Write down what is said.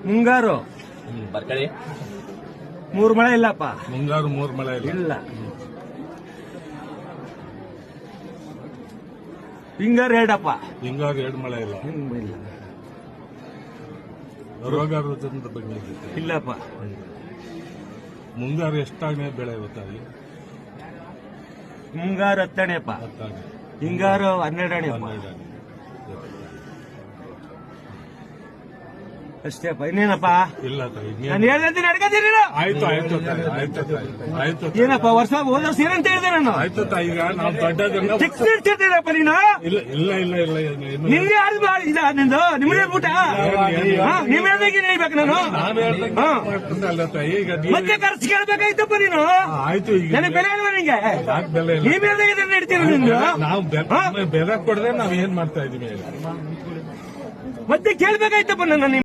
ಮುಂಗಾರು ಬರ್ಕಳಿ 3 ಮಳೆ ಇಲ್ಲಪ್ಪ. ಮುಂಗಾರು 3 ಮಳೆ ಇಲ್ಲ. ಹಿಂಗಾರು 2 ಹಿಂಗಾರು 2 ಮಳೆ ಇಲ್ಲ. ಇಲ್ಲ. ರೋಗ ರುಜಿನದ ಬಗ್ಗೆ ಇಲ್ಲಪ್ಪ. ಮುಂಗಾರು ಎಷ್ಟಾಗಣೆ ಬೆಳೆ ಗೊತ್ತಾಗಿ ಮುಂಗಾರು 10 ಹಿಂಗಾರು 12 ಅಷ್ಟೇಪ್ಪ. ಇನ್ನೇನಪ್ಪ ಇಲ್ಲ ನಾನು ಹೇಳ್ದಂತೀನಿ ನಡ್ಕತೀನಿ. ಆಯ್ತು ಆಯ್ತು ಆಯ್ತು ಆಯ್ತು ಏನಪ್ಪ ಹೋದ ವರ್ಷ ಏನಂತ ಹೇಳಿದೆ ನಾನು? ಆಯ್ತು ಈಗ ನಾವು ದೊಡ್ಡದನ್ನ ಫಿಕ್ಸ್ ಇಡ್ತಿದ್ದೀರಪ್ಪ ನೀನು. ಇಲ್ಲ ಇಲ್ಲ ಇಲ್ಲ ಇಲ್ಲ ನಿಮ್ಗೆ ಯಾರು ನಿಂದು ನಿಮ್ಗೆ ಊಟ ನೀವ್ ಹೇಳ್ದಂಗೆ ನಡಿಬೇಕು ನಾನು. ಈಗ ಮತ್ತೆ ಖರ್ಚು ಕೇಳ್ಬೇಕಾಯ್ತಪ್ಪ ನೀನು. ಆಯ್ತು ಈಗ ನನಗೆ ಬೆಲೆ ಇಲ್ವಾ ನಿಂಗೆ? ಬೆಲೆ ಇಲ್ಲ. ನೀವ್ ಹೇಳ್ದಂಗೆ ನಡೀತೀರ ನಿಮ್ದು. ನಾವು ಬೆಲೆ ಕೊಡದೆ ನಾವ್ ಏನ್ ಮಾಡ್ತಾ ಇದೀವಿ ಮತ್ತೆ ಕೇಳ್ಬೇಕಾಯ್ತಪ್ಪ ನನ್ನ